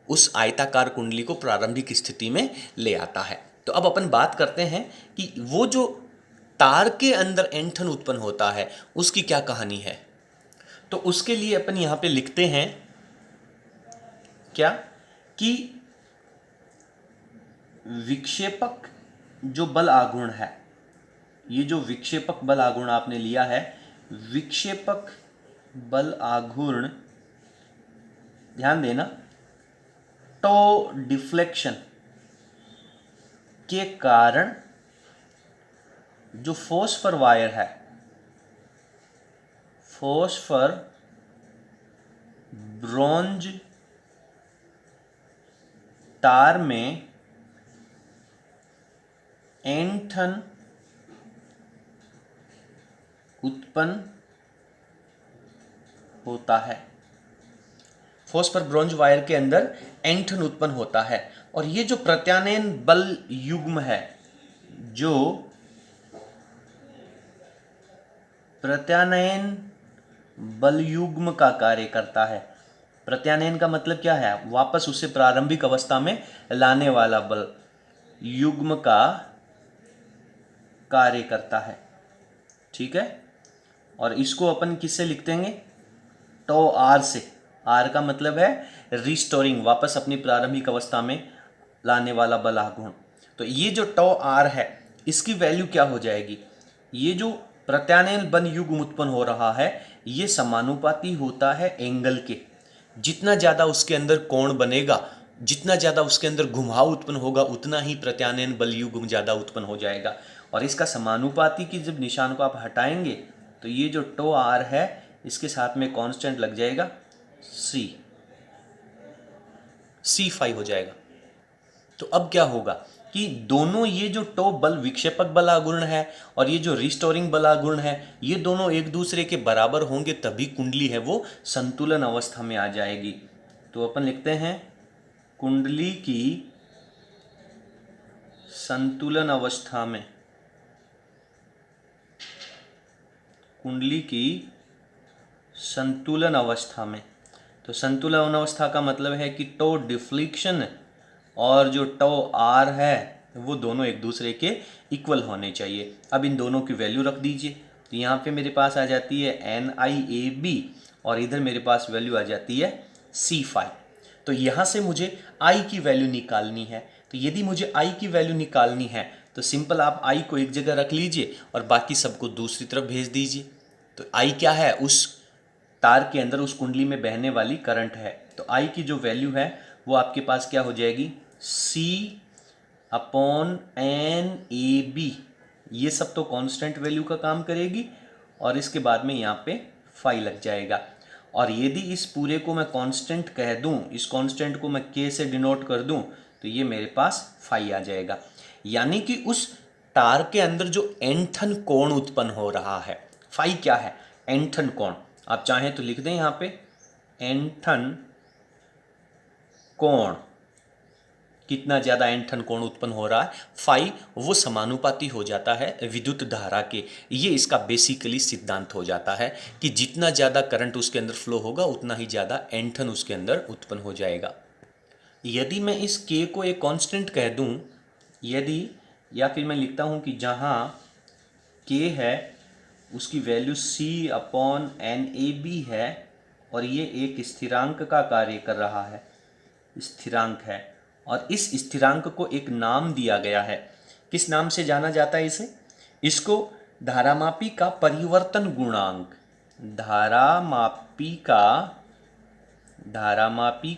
उस आयताकार कुंडली को प्रारंभिक स्थिति में ले आता है। तो अब अपन बात करते हैं कि वो जो तार के अंदर ऐंठन उत्पन्न होता है उसकी क्या कहानी है। तो उसके लिए अपन यहाँ पे लिखते हैं क्या कि विक्षेपक जो बल आघूर्ण है, ये जो विक्षेपक बल आघूर्ण आपने लिया है, विक्षेपक बल आघूर्ण, ध्यान देना, टो डिफ्लेक्शन के कारण जो फोस्फर वायर है, फोस्फर ब्रोंज तार में ऐंठन उत्पन्न होता है। फोस्फर ब्रोंज वायर के अंदर ऐंठन उत्पन्न होता है, और ये जो प्रत्यानयन बल युग्म है, जो प्रत्यानयन बल युग्म का कार्य करता है, प्रत्यानयन का मतलब क्या है, वापस उसे प्रारंभिक अवस्था में लाने वाला बल युग्म का कार्य करता है। ठीक है, और इसको अपन किससे लिख देंगे, टो आर से। आर का मतलब है रिस्टोरिंग, वापस अपनी प्रारंभिक अवस्था में लाने वाला बल आघूर्ण। तो ये जो टो आर है इसकी वैल्यू क्या हो जाएगी, ये जो प्रत्यानयन बल युग्म उत्पन्न हो रहा है ये समानुपाती होता है एंगल के। जितना ज़्यादा उसके अंदर कोण बनेगा, जितना ज़्यादा उसके अंदर घुमाव उत्पन्न होगा, उतना ही प्रत्यानयन बल युग्म ज़्यादा उत्पन्न हो जाएगा। और इसका समानुपाती की जब निशान को आप हटाएंगे तो ये जो टो आर है इसके साथ में कांस्टेंट लग जाएगा C5 हो जाएगा। तो अब क्या होगा कि दोनों, ये जो टो बल विक्षेपक बल आघूर्ण है और ये जो रिस्टोरिंग बल आघूर्ण है, ये दोनों एक दूसरे के बराबर होंगे, तभी कुंडली है वो संतुलन अवस्था में आ जाएगी। तो अपन लिखते हैं कुंडली की संतुलन अवस्था में, कुंडली की संतुलन अवस्था में। तो संतुलन अवस्था का मतलब है कि टो डिफ्लेक्शन और जो टो आर है वो दोनों एक दूसरे के इक्वल होने चाहिए। अब इन दोनों की वैल्यू रख दीजिए, तो यहाँ पे मेरे पास आ जाती है NIAB और इधर मेरे पास वैल्यू आ जाती है C5। तो यहाँ से मुझे I की वैल्यू निकालनी है। तो यदि मुझे I की वैल्यू निकालनी है तो सिंपल आप I को एक जगह रख लीजिए और बाकी सबको दूसरी तरफ भेज दीजिए। तो I क्या है, उस तार के अंदर उस कुंडली में बहने वाली करंट है। तो I की जो वैल्यू है वो आपके पास क्या हो जाएगी, C/NAB। ये सब तो कांस्टेंट वैल्यू का काम करेगी और इसके बाद में यहाँ पे फाई लग जाएगा। और यदि इस पूरे को मैं कांस्टेंट कह दूं, इस कांस्टेंट को मैं K से डिनोट कर दूं, तो ये मेरे पास फाई आ जाएगा। यानी कि उस तार के अंदर जो ऐंठन कोण उत्पन्न हो रहा है, फाई क्या है, ऐंठन कोण। आप चाहें तो लिख दें यहाँ पे ऐंठन कोण, कितना ज़्यादा ऐंठन कोण उत्पन्न हो रहा है, फाई वो समानुपाती हो जाता है विद्युत धारा के। ये इसका बेसिकली सिद्धांत हो जाता है कि जितना ज़्यादा करंट उसके अंदर फ्लो होगा उतना ही ज़्यादा ऐंठन उसके अंदर उत्पन्न हो जाएगा। यदि मैं इस K को एक कांस्टेंट कह दूं, यदि, या फिर मैं लिखता हूं कि जहां K है उसकी वैल्यू C/NAB है और ये एक स्थिरांक का कार्य कर रहा है, स्थिरांक है, और इस स्थिरांक को एक नाम दिया गया है। किस नाम से जाना जाता है इसे, इसको धारामापी का परिवर्तन गुणांक, धारामापी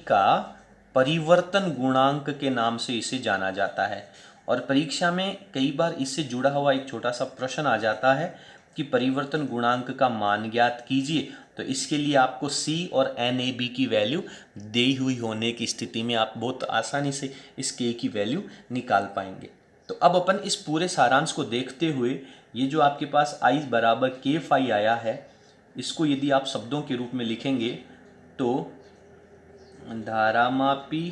का परिवर्तन गुणांक के नाम से इसे जाना जाता है। और परीक्षा में कई बार इससे जुड़ा हुआ एक छोटा सा प्रश्न आ जाता है कि परिवर्तन गुणांक का मान ज्ञात कीजिए। तो इसके लिए आपको C और NaB की वैल्यू दी हुई होने की स्थिति में आप बहुत आसानी से इस K की वैल्यू निकाल पाएंगे। तो अब अपन इस पूरे सारांश को देखते हुए ये जो आपके पास I बराबर K फाई आया है, इसको यदि आप शब्दों के रूप में लिखेंगे तो धारामापी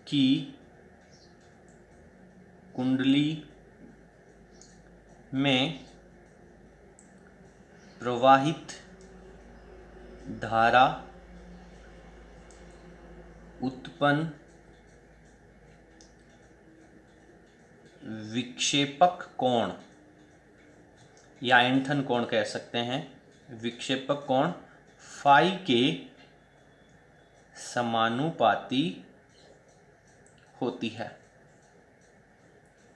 की कुंडली में प्रवाहित धारा उत्पन्न विक्षेपक कोण या ऐंठन कोण कह सकते हैं, विक्षेपक कोण फाई के समानुपाती होती है।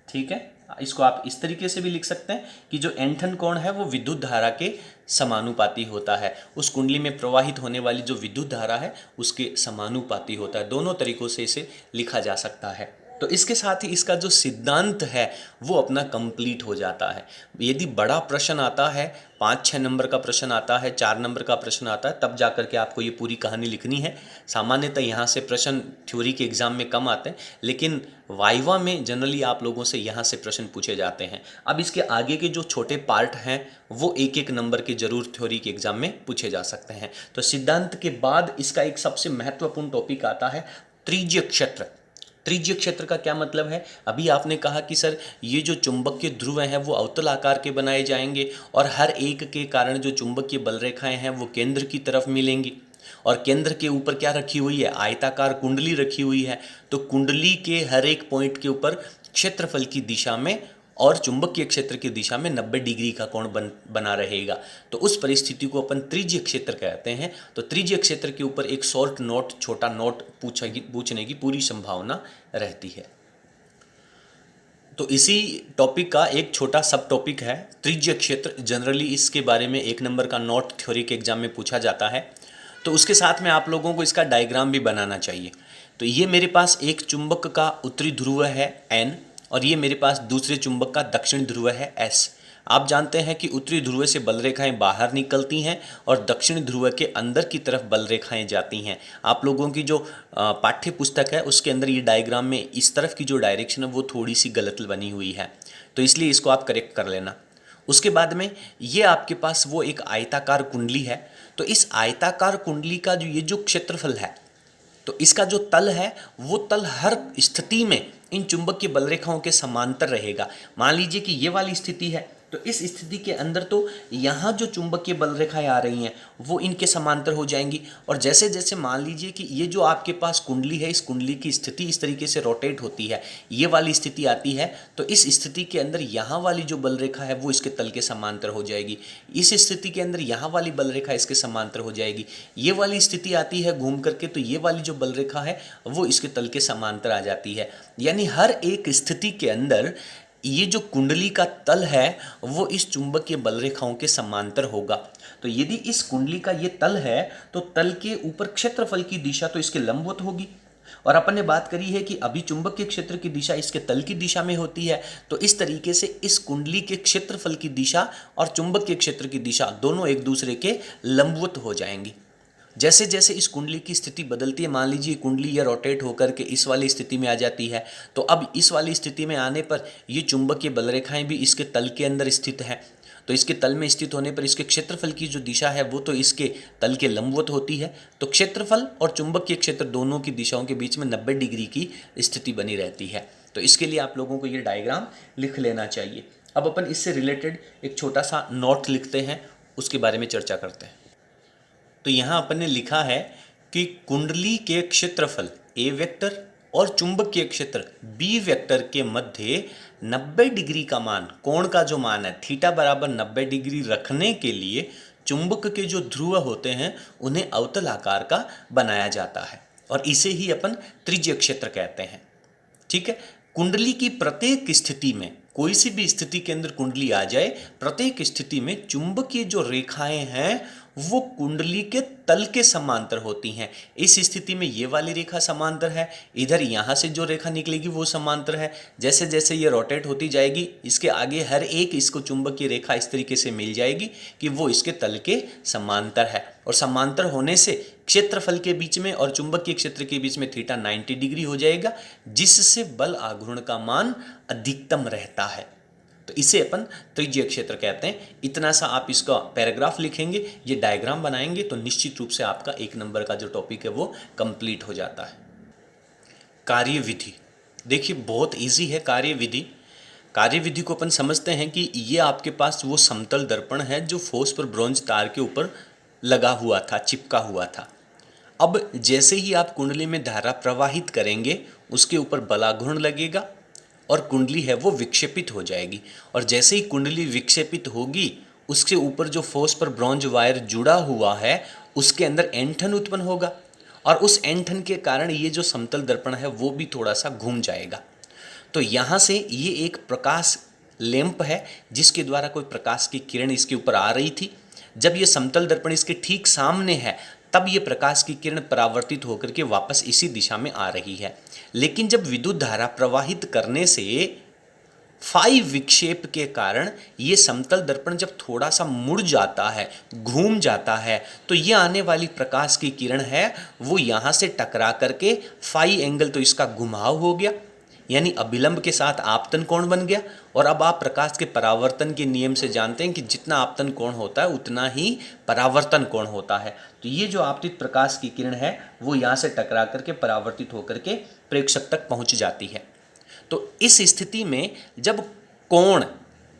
ठीक है, इसको आप इस तरीके से भी लिख सकते हैं कि जो ऐंठन कोण है वो विद्युत धारा के समानुपाती होता है, उस कुंडली में प्रवाहित होने वाली जो विद्युत धारा है उसके समानुपाती होता है। दोनों तरीकों से इसे लिखा जा सकता है। तो इसके साथ ही इसका जो सिद्धांत है वो अपना कंप्लीट हो जाता है। यदि बड़ा प्रश्न आता है, 5-6 नंबर का प्रश्न आता है, 4 नंबर का प्रश्न आता है, तब जा कर के आपको ये पूरी कहानी लिखनी है। सामान्यतः यहाँ से प्रश्न थ्योरी के एग्जाम में कम आते हैं, लेकिन वाइवा में जनरली आप लोगों से यहाँ से प्रश्न पूछे जाते हैं। अब इसके आगे के जो छोटे पार्ट हैं वो 1-1 नंबर के जरूर थ्योरी के एग्जाम में पूछे जा सकते हैं। तो सिद्धांत के बाद इसका एक सबसे महत्वपूर्ण टॉपिक आता है त्रिज्यीय क्षेत्र। त्रिज्यीय क्षेत्र का क्या मतलब है? अभी आपने कहा कि सर ये जो चुंबकीय ध्रुव हैं वो अवतल आकार के बनाए जाएंगे और हर एक के कारण जो चुंबकीय बल रेखाएं हैं वो केंद्र की तरफ मिलेंगी, और केंद्र के ऊपर क्या रखी हुई है? आयताकार कुंडली रखी हुई है। तो कुंडली के हर एक पॉइंट के ऊपर क्षेत्रफल की दिशा में और चुंबकीय क्षेत्र की दिशा में 90 डिग्री का कोण बना रहेगा। तो उस परिस्थिति को अपन त्रिज्यीय क्षेत्र कहते हैं। तो त्रिज्यीय क्षेत्र के ऊपर एक शॉर्ट नोट, छोटा नोट पूछने की पूरी संभावना रहती है। तो इसी टॉपिक का एक छोटा सब टॉपिक है त्रिज्यीय क्षेत्र। जनरली इसके बारे में 1 नंबर का नोट थ्योरी के एग्जाम में पूछा जाता है। तो उसके साथ में आप लोगों को इसका डायग्राम भी बनाना चाहिए। तो ये मेरे पास एक चुंबक का उत्तरी ध्रुव है N, और ये मेरे पास दूसरे चुंबक का दक्षिण ध्रुव है S। आप जानते हैं कि उत्तरी ध्रुव से बल रेखाएं बाहर निकलती हैं और दक्षिण ध्रुव के अंदर की तरफ बल रेखाएं जाती हैं। आप लोगों की जो पाठ्य पुस्तक है उसके अंदर ये डायग्राम में इस तरफ की जो डायरेक्शन है वो थोड़ी सी गलत बनी हुई है, तो इसलिए इसको आप करेक्ट कर लेना। उसके बाद में ये आपके पास वो एक आयताकार कुंडली है। तो इस आयताकार कुंडली का जो ये जो क्षेत्रफल है, तो इसका जो तल है वो तल हर स्थिति में इन चुंबकीय बल रेखाओं के समांतर रहेगा। मान लीजिए कि ये वाली स्थिति है, तो इस स्थिति के अंदर तो यहाँ जो चुंबकीय बल रेखाएं आ रही हैं वो इनके समांतर हो जाएंगी। और जैसे जैसे मान लीजिए कि ये जो आपके पास कुंडली है, इस कुंडली की स्थिति इस तरीके से रोटेट होती है, ये वाली स्थिति आती है, तो इस स्थिति के अंदर यहाँ वाली जो बल रेखा है वो इसके तल के समांतर हो जाएगी। इस स्थिति के अंदर यहाँ वाली बल रेखा इसके समांतर हो जाएगी। ये वाली स्थिति आती है घूम करके, तो ये वाली जो बल रेखा है वो इसके तल के समांतर आ जाती है। यानी हर एक स्थिति के अंदर ये जो कुंडली का तल है वो इस चुंबकीय बल रेखाओं के समांतर होगा। तो यदि इस कुंडली का ये तल है तो तल के ऊपर क्षेत्रफल की दिशा तो इसके लंबवत होगी, और अपन ने बात करी है कि अभी चुंबकीय क्षेत्र की दिशा इसके तल की दिशा में होती है। तो इस तरीके से इस कुंडली के क्षेत्रफल की दिशा और चुंबकीय क्षेत्र की दिशा दोनों एक दूसरे के लंबवत हो जाएंगी। जैसे जैसे इस कुंडली की स्थिति बदलती है, मान लीजिए कुंडली ये रोटेट होकर के इस वाली स्थिति में आ जाती है, तो अब इस वाली स्थिति में आने पर ये चुंबकीय बल रेखाएं भी इसके तल के अंदर स्थित है। तो इसके तल में स्थित होने पर इसके क्षेत्रफल की जो दिशा है वो तो इसके तल के लंबवत होती है। तो क्षेत्रफल और चुंबकीय क्षेत्र दोनों की दिशाओं के बीच में 90 डिग्री की स्थिति बनी रहती है। तो इसके लिए आप लोगों को ये डायग्राम लिख लेना चाहिए। अब अपन इससे रिलेटेड एक छोटा सा नोट लिखते हैं, उसके बारे में चर्चा करते हैं। तो यहाँ अपन ने लिखा है कि कुंडली के क्षेत्रफल ए वेक्टर और चुंबकीय क्षेत्र बी वेक्टर के मध्य 90 डिग्री का मान, कोण का जो मान है थीटा बराबर 90 डिग्री रखने के लिए चुंबक के जो ध्रुव होते हैं उन्हें अवतल आकार का बनाया जाता है, और इसे ही अपन त्रिज्यीय क्षेत्र कहते हैं। ठीक है, कुंडली की प्रत्येक स्थिति में, कोई सी भी स्थिति के अंदर कुंडली आ जाए, प्रत्येक स्थिति में चुंबकीय जो रेखाएं हैं वो कुंडली के तल के समांतर होती हैं। इस स्थिति में ये वाली रेखा समांतर है, इधर यहाँ से जो रेखा निकलेगी वो समांतर है। जैसे जैसे ये रोटेट होती जाएगी, इसके आगे हर एक इसको चुंबकीय रेखा इस तरीके से मिल जाएगी कि वो इसके तल के समांतर है। और समांतर होने से क्षेत्रफल के बीच में और चुंबकीय क्षेत्र के बीच में थीटा 90 डिग्री हो जाएगा, जिससे बल आघूर्ण का मान अधिकतम रहता है। तो इसे अपन त्रिज्यीय क्षेत्र कहते हैं। इतना सा आप इसका पैराग्राफ लिखेंगे, ये डायग्राम बनाएंगे, तो निश्चित रूप से आपका 1 नंबर का जो टॉपिक है वो कंप्लीट हो जाता है। कार्यविधि, देखिए बहुत इजी है कार्यविधि। कार्यविधि को अपन समझते हैं कि ये आपके पास वो समतल दर्पण है जो फॉस्फर ब्रॉन्ज तार के ऊपर लगा हुआ था, चिपका हुआ था। अब जैसे ही आप कुंडली में धारा प्रवाहित करेंगे, उसके ऊपर बलाघूर्ण लगेगा और कुंडली है वो विक्षेपित हो जाएगी। और जैसे ही कुंडली विक्षेपित होगी, उसके ऊपर जो फॉस्फर ब्रॉन्ज वायर जुड़ा हुआ है, उसके अंदर ऐंठन उत्पन्न होगा और उस ऐंठन के कारण ये जो समतल दर्पण है वो भी थोड़ा सा घूम जाएगा। तो यहाँ से ये एक प्रकाश लैंप है जिसके द्वारा कोई प्रकाश की किरण इसके ऊपर आ रही थी। जब ये समतल दर्पण इसके ठीक सामने है, तब ये प्रकाश की किरण परावर्तित होकर के वापस इसी दिशा में आ रही है। लेकिन जब विद्युत धारा प्रवाहित करने से फाई विक्षेप के कारण ये समतल दर्पण जब थोड़ा सा मुड़ जाता है, घूम जाता है, तो ये आने वाली प्रकाश की किरण है वो यहाँ से टकरा करके फाई एंगल, तो इसका घुमाव हो गया, यानी अभिलंब के साथ आपतन कोण बन गया। और अब आप प्रकाश के परावर्तन के नियम से जानते हैं कि जितना आपतन कोण होता है उतना ही परावर्तन कोण होता है। तो ये जो आपतित प्रकाश की किरण है वो यहाँ से टकरा करके परावर्तित होकर के प्रेक्षक तक पहुँच जाती है। तो इस स्थिति में जब कोण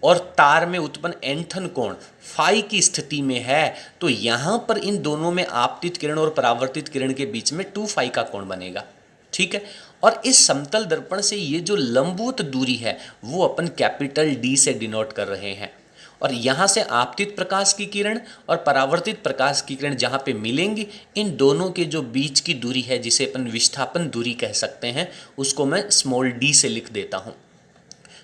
और तार में उत्पन्न ऐंठन कोण फाई की स्थिति में है, तो यहाँ पर इन दोनों में आपतित किरण और परावर्तित किरण के बीच में 2 फाई का कोण बनेगा। ठीक है। और इस समतल दर्पण से ये जो लंबवत दूरी है वो अपन कैपिटल डी से डिनोट कर रहे हैं। और यहाँ से आपतित प्रकाश की किरण और परावर्तित प्रकाश की किरण जहाँ पे मिलेंगी, इन दोनों के जो बीच की दूरी है जिसे अपन विस्थापन दूरी कह सकते हैं, उसको मैं स्मॉल डी से लिख देता हूँ।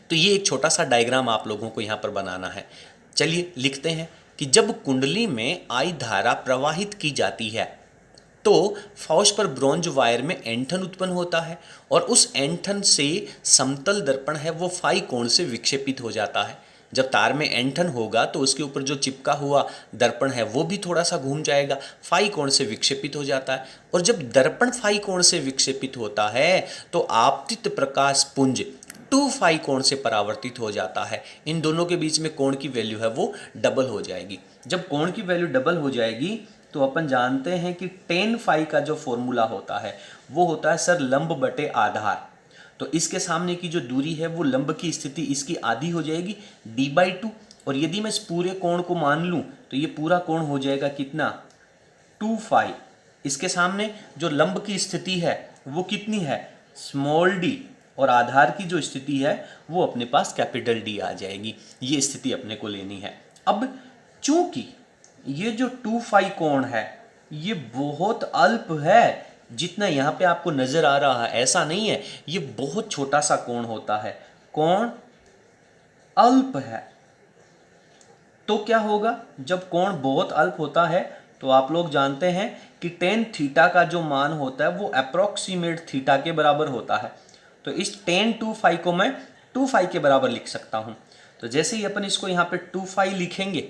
तो ये एक छोटा सा डायग्राम आप लोगों को यहाँ पर बनाना है। चलिए लिखते हैं कि जब कुंडली में आई धारा प्रवाहित की जाती है तो फॉस्फर ब्रॉन्ज वायर में ऐंठन उत्पन्न होता है और उस ऐंठन से समतल दर्पण है वो फाई कोण से विक्षेपित हो जाता है। जब तार में ऐंठन होगा तो उसके ऊपर जो चिपका हुआ दर्पण है वो भी थोड़ा सा घूम जाएगा, फाई कोण से विक्षेपित हो जाता है। और जब दर्पण फाई कोण से विक्षेपित होता है तो आपतित प्रकाश पुंज 2 फाई कोण से परावर्तित हो जाता है। इन दोनों के बीच में कोण की वैल्यू है वो डबल हो जाएगी। जब कोण की वैल्यू डबल हो जाएगी तो अपन जानते हैं कि tan फाई का जो फॉर्मूला होता है वो होता है सर लंब बटे आधार। तो इसके सामने की जो दूरी है वो लंब की स्थिति इसकी आधी हो जाएगी d/2। और यदि मैं इस पूरे कोण को मान लूं तो ये पूरा कोण हो जाएगा कितना, 2 फाई। इसके सामने जो लंब की स्थिति है वो कितनी है, स्मॉल d। और आधार की जो स्थिति है वो अपने पास कैपिटल D आ जाएगी। ये स्थिति अपने को लेनी है। अब चूंकि ये जो 2 फाई कोण है ये बहुत अल्प है, जितना यहाँ पे आपको नजर आ रहा है ऐसा नहीं है, ये बहुत छोटा सा कोण होता है, कोण अल्प है। तो क्या होगा, जब कोण बहुत अल्प होता है तो आप लोग जानते हैं कि tan थीटा का जो मान होता है वो अप्रोक्सीमेट थीटा के बराबर होता है। तो इस tan 2 फाई को मैं 2 फाई के बराबर लिख सकता हूँ। तो जैसे ही अपन इसको यहाँ पे 2 फाई लिखेंगे,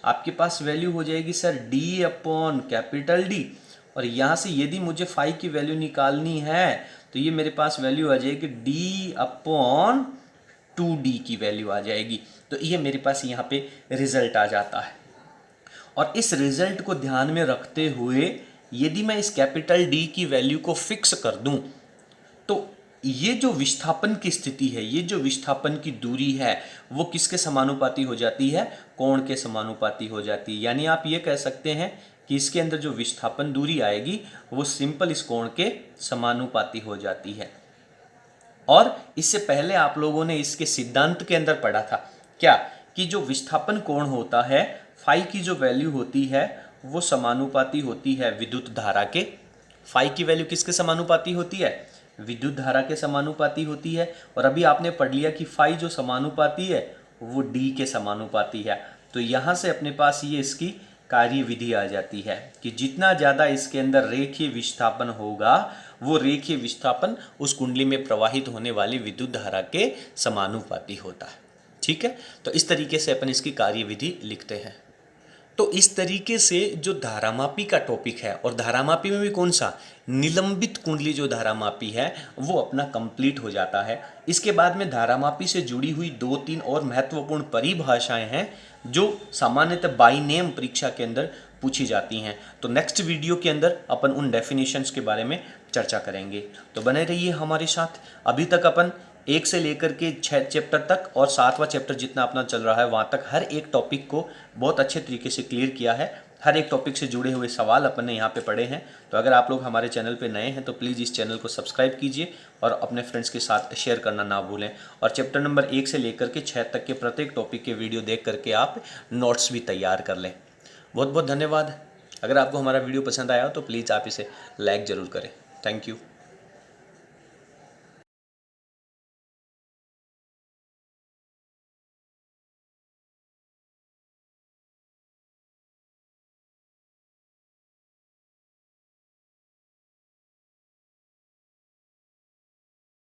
आपके पास वैल्यू हो जाएगी सर D/D। और यहाँ से यदि मुझे फाई की वैल्यू निकालनी है तो ये मेरे पास वैल्यू आ जाएगी D/2D की वैल्यू आ जाएगी। तो ये मेरे पास यहाँ पे रिजल्ट आ जाता है। और इस रिजल्ट को ध्यान में रखते हुए यदि मैं इस कैपिटल D की वैल्यू को फिक्स कर दूं तो ये जो विस्थापन की स्थिति है, ये जो विस्थापन की दूरी है वो किसके समानुपाती हो जाती है, कोण के समानुपाती हो जाती है। यानी आप ये कह सकते हैं कि इसके अंदर जो विस्थापन दूरी आएगी वो सिंपल इस कोण के समानुपाती हो जाती है। और इससे पहले आप लोगों ने इसके सिद्धांत के अंदर पढ़ा था क्या, कि जो विस्थापन कोण होता है फाई की जो वैल्यू होती है वो समानुपाती होती है विद्युत धारा के। फाई की वैल्यू किसके समानुपाती होती है, विद्युत धारा के समानुपाती होती है। और अभी आपने पढ़ लिया कि फाई जो समानुपाती है वो D के समानुपाती है। तो यहाँ से अपने पास ये इसकी कार्य विधि आ जाती है कि जितना ज़्यादा इसके अंदर रेखीय विस्थापन होगा वो रेखीय विस्थापन उस कुंडली में प्रवाहित होने वाली विद्युत धारा के समानुपाती होता है। ठीक है, तो इस तरीके से अपन इसकी कार्य विधि लिखते हैं। तो इस तरीके से जो धारामापी का टॉपिक है, और धारामापी में भी कौन सा, निलंबित कुंडली जो धारामापी है वो अपना कंप्लीट हो जाता है। इसके बाद में धारामापी से जुड़ी हुई 2-3 और महत्वपूर्ण परिभाषाएं हैं जो सामान्यतः बाई नेम परीक्षा के अंदर पूछी जाती हैं। तो नेक्स्ट वीडियो के अंदर अपन उन डेफिनेशंस के बारे में चर्चा करेंगे। तो बने रहिए हमारे साथ। अभी तक अपन 1 से लेकर के 6 चैप्टर तक और 7वां चैप्टर जितना अपना चल रहा है वहाँ तक हर एक टॉपिक को बहुत अच्छे तरीके से क्लियर किया है। हर एक टॉपिक से जुड़े हुए सवाल अपन ने यहाँ पे पढ़े हैं। तो अगर आप लोग हमारे चैनल पे नए हैं तो प्लीज़ इस चैनल को सब्सक्राइब कीजिए और अपने फ्रेंड्स के साथ शेयर करना ना भूलें। और चैप्टर नंबर 1 से लेकर के 6 तक के प्रत्येक टॉपिक के वीडियो देख करके आप नोट्स भी तैयार कर लें। बहुत बहुत धन्यवाद। अगर आपको हमारा वीडियो पसंद आया हो तो प्लीज़ आप इसे लाइक ज़रूर करें। Thank you.